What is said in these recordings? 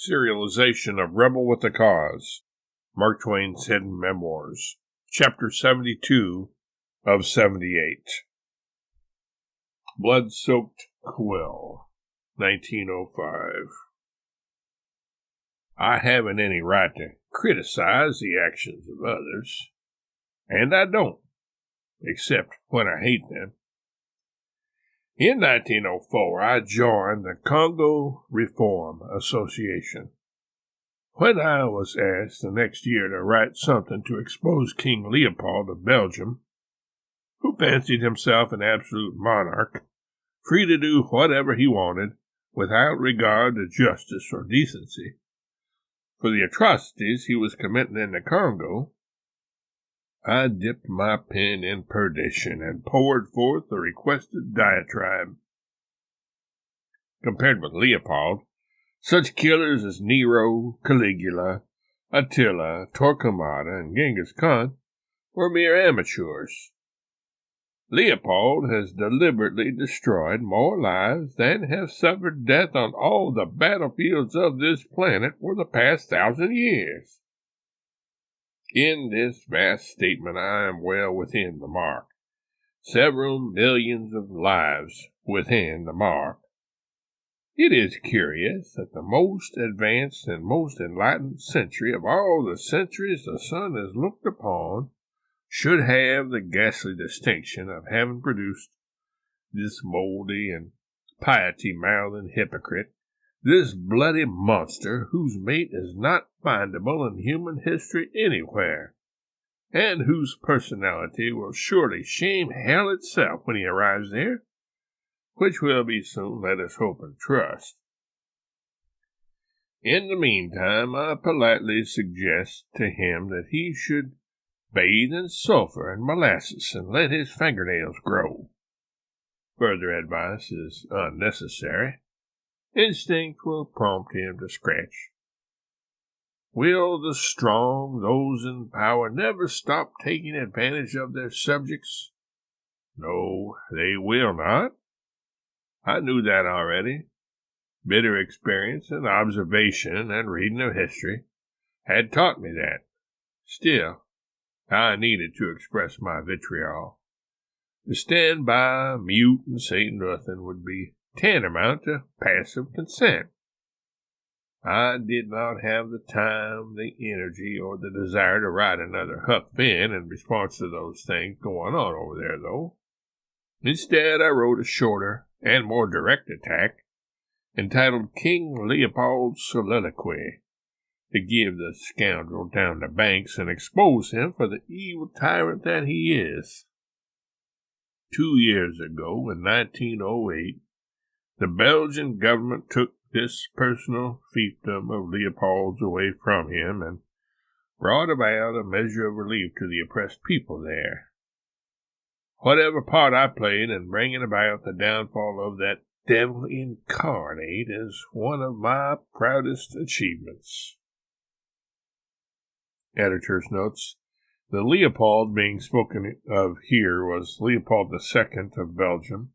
Serialization of Rebel with a Cause, Mark Twain's Hidden Memoirs, Chapter 72 of 78. Blood-Soaked Quill, 1905. I haven't any right to criticize the actions of others, and I don't, except when I hate them. In 1904, I joined the Congo Reform Association. When I was asked the next year to write something to expose King Leopold of Belgium, who fancied himself an absolute monarch, free to do whatever he wanted without regard to justice or decency, for the atrocities he was committing in the Congo, I dipped my pen in perdition and poured forth the requested diatribe. Compared with Leopold, such killers as Nero, Caligula, Attila, Torquemada, and Genghis Khan were mere amateurs. Leopold has deliberately destroyed more lives than have suffered death on all the battlefields of this planet for the past 1,000 years. In this vast statement, I am well within the mark. Several millions of lives within the mark. It is curious that the most advanced and most enlightened century of all the centuries the sun has looked upon should have the ghastly distinction of having produced this moldy and piety-mouthing hypocrite, this bloody monster whose mate is not findable in human history anywhere, and whose personality will surely shame hell itself when he arrives there, which will be soon, let us hope and trust. In the meantime, I politely suggest to him that he should bathe in sulphur and molasses and let his fingernails grow. Further advice is unnecessary. Instinct will prompt him to scratch. Will the strong, those in power, never stop taking advantage of their subjects? No, they will not. I knew that already. Bitter experience and observation and reading of history had taught me that. Still, I needed to express my vitriol. To stand by, mute, and say nothing would be tantamount to passive consent. I did not have the time, the energy, or the desire to write another Huck Finn in response to those things going on over there, though. Instead, I wrote a shorter and more direct attack entitled King Leopold's Soliloquy, to give the scoundrel down the banks and expose him for the evil tyrant that he is. 2 years ago, in 1908, the Belgian government took this personal fiefdom of Leopold's away from him and brought about a measure of relief to the oppressed people there. Whatever part I played in bringing about the downfall of that devil incarnate is one of my proudest achievements. Editor's notes. The Leopold being spoken of here was Leopold II of Belgium,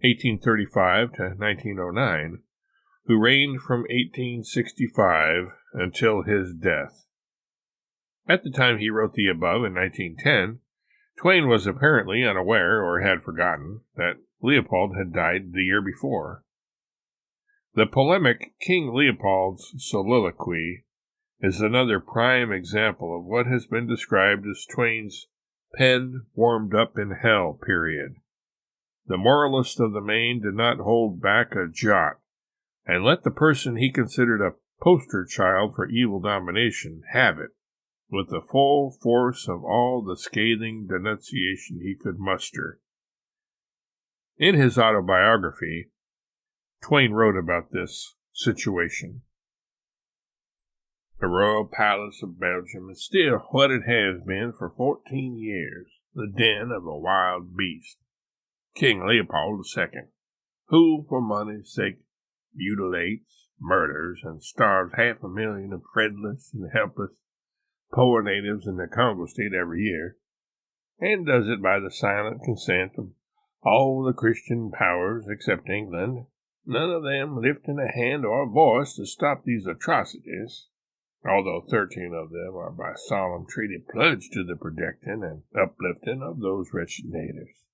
1835 to 1909, who reigned from 1865 until his death. At the time he wrote the above in 1910, Twain was apparently unaware, or had forgotten, that Leopold had died the year before. The polemic King Leopold's Soliloquy is another prime example of what has been described as Twain's pen warmed up in hell period. The moralist of the Main did not hold back a jot, and let the person he considered a poster child for evil domination have it, with the full force of all the scathing denunciation he could muster. In his autobiography, Twain wrote about this situation. The royal palace of Belgium is still what it has been for 14 years, the den of a wild beast, King Leopold II, who, for money's sake, mutilates, murders, and starves 500,000 of friendless and helpless poor natives in the Congo state every year, and does it by the silent consent of all the Christian powers except England, none of them lifting a hand or voice to stop these atrocities, although 13 of them are by solemn treaty pledged to the protecting and uplifting of those wretched natives.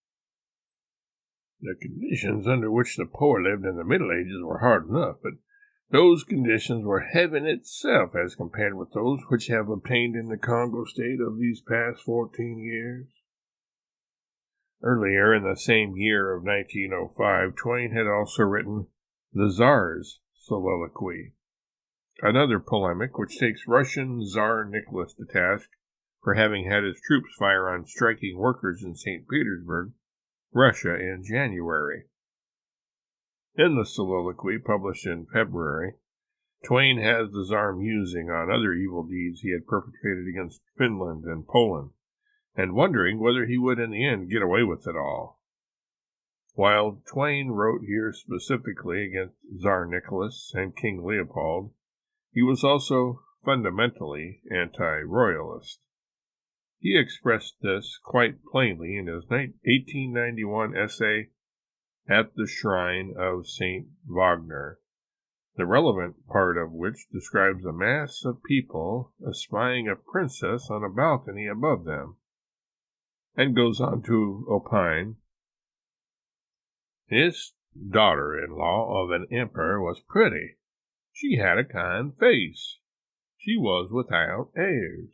The conditions under which the poor lived in the Middle Ages were hard enough, but those conditions were heaven itself as compared with those which have obtained in the Congo state of these past 14 years. Earlier in the same year of 1905, Twain had also written The Tsar's Soliloquy, another polemic which takes Russian Tsar Nicholas to task for having had his troops fire on striking workers in St. Petersburg, Russia, in January. In the soliloquy, published in February, Twain has the Tsar musing on other evil deeds he had perpetrated against Finland and Poland, and wondering whether he would in the end get away with it all. While Twain wrote here specifically against Tsar Nicholas and King Leopold, he was also fundamentally anti-royalist. He expressed this quite plainly in his 1891 essay, At the Shrine of St. Wagner, the relevant part of which describes a mass of people espying a princess on a balcony above them, and goes on to opine, This daughter-in-law of an emperor was pretty. She had a kind face. She was without airs.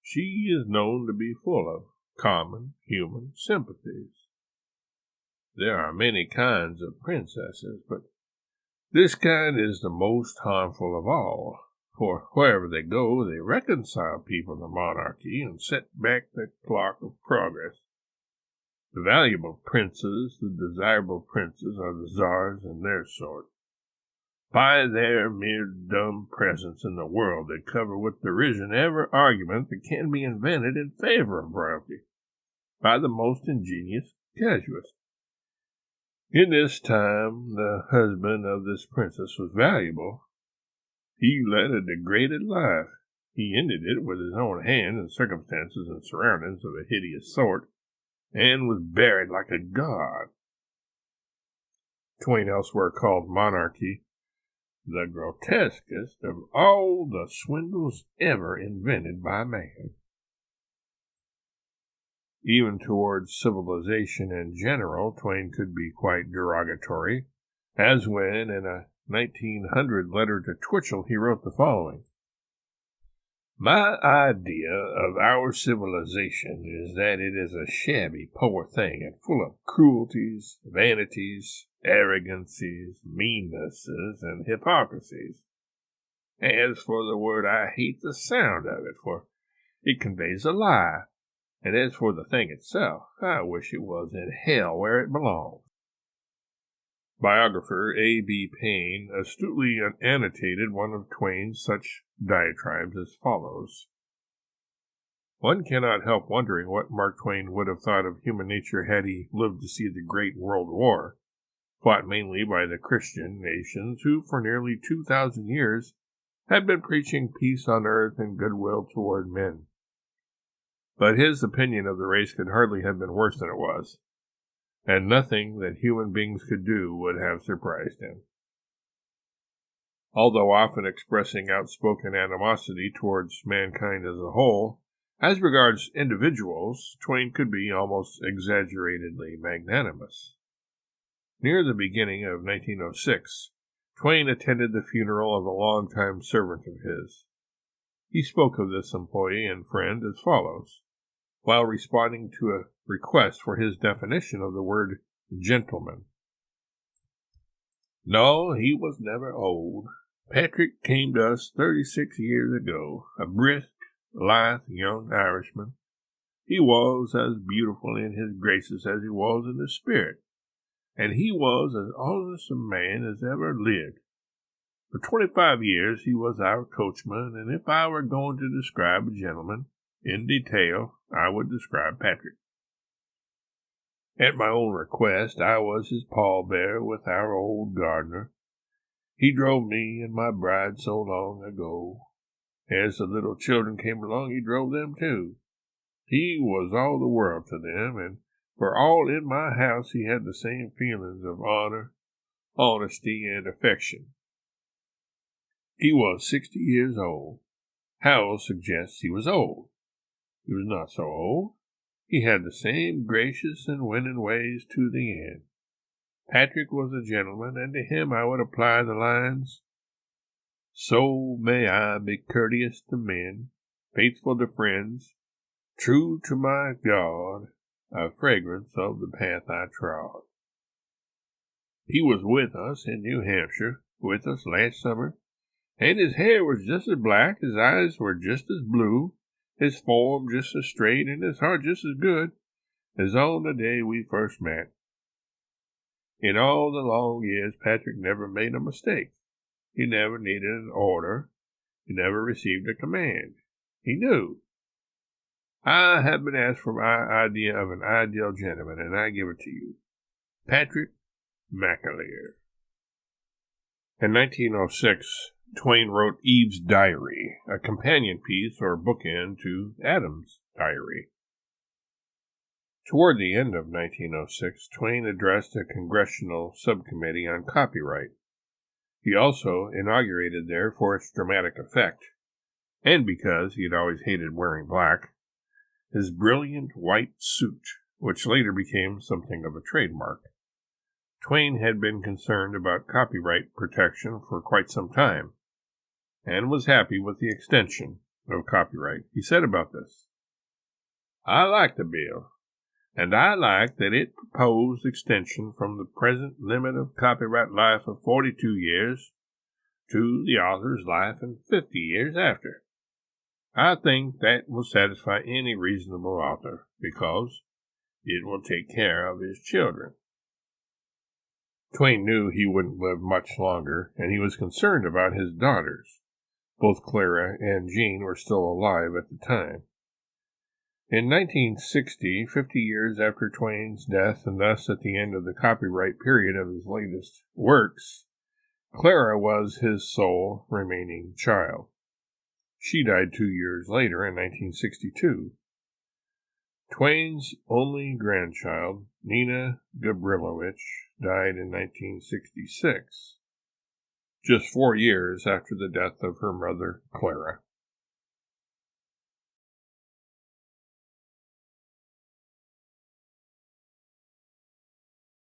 She is known to be full of common human sympathies. There are many kinds of princesses, but this kind is the most harmful of all, for wherever they go, they reconcile people to monarchy and set back the clock of progress. The valuable princes, the desirable princes, are the czars and their sort. By their mere dumb presence in the world, they cover with derision every argument that can be invented in favor of royalty by the most ingenious casuist. In this time, the husband of this princess was valuable. He led a degraded life. He ended it with his own hand in circumstances and surroundings of a hideous sort, and was buried like a god. Twain elsewhere called monarchy the grotesquest of all the swindles ever invented by man. Even towards civilization in general, Twain could be quite derogatory, as when, in a 1900 letter to Twitchell, he wrote the following. My idea of our civilization is that it is a shabby, poor thing and full of cruelties, vanities, arrogancies, meannesses, and hypocrisies. As for the word, I hate the sound of it, for it conveys a lie. And as for the thing itself, I wish it was in hell where it belongs. Biographer A.B. Payne astutely annotated one of Twain's such diatribes as follows. One cannot help wondering what Mark Twain would have thought of human nature had he lived to see the Great World War, fought mainly by the Christian nations who for nearly 2,000 years had been preaching peace on earth and goodwill toward men. But his opinion of the race could hardly have been worse than it was, and nothing that human beings could do would have surprised him. Although often expressing outspoken animosity towards mankind as a whole, as regards individuals, Twain could be almost exaggeratedly magnanimous. Near the beginning of 1906, Twain attended the funeral of a longtime servant of his. He spoke of this employee and friend as follows, while responding to a request for his definition of the word gentleman. No, he was never old. Patrick came to us 36 years ago, a brisk, lithe young Irishman. He was as beautiful in his graces as he was in his spirit, and he was as honest a man as ever lived. For 25 years he was our coachman, and if I were going to describe a gentleman in detail, I would describe Patrick. At my own request, I was his pallbearer with our old gardener. He drove me and my bride so long ago. As the little children came along, he drove them too. He was all the world to them, and for all in my house he had the same feelings of honor, honesty, and affection. He was 60 years old. Howells suggests he was old. He was not so old. He had the same gracious and winning ways to the end. Patrick was a gentleman, and to him I would apply the lines, "So may I be courteous to men, faithful to friends, true to my God, a fragrance of the path I trod." He was with us in New Hampshire, with us last summer, and his hair was just as black, his eyes were just as blue, his form just as straight, and his heart just as good as on the day we first met. In all the long years, Patrick never made a mistake. He never needed an order. He never received a command. He knew. I have been asked for my idea of an ideal gentleman, and I give it to you. Patrick McAleer. In 1906, Twain wrote Eve's Diary, a companion piece or bookend to Adam's Diary. Toward the end of 1906, Twain addressed a congressional subcommittee on copyright. He also inaugurated there, for its dramatic effect, and because he had always hated wearing black, his brilliant white suit, which later became something of a trademark. Twain had been concerned about copyright protection for quite some time, and was happy with the extension of copyright. He said about this, "I like the bill, and I like that it proposed extension from the present limit of copyright life of 42 years to the author's life in 50 years after. I think that will satisfy any reasonable author, because it will take care of his children." Twain knew he wouldn't live much longer, and he was concerned about his daughters. Both Clara and Jean were still alive at the time. In 1960, 50 years after Twain's death, and thus at the end of the copyright period of his latest works, Clara was his sole remaining child. She died 2 years later in 1962. Twain's only grandchild, Nina Gabrilowitsch, died in 1966, just 4 years after the death of her mother, Clara.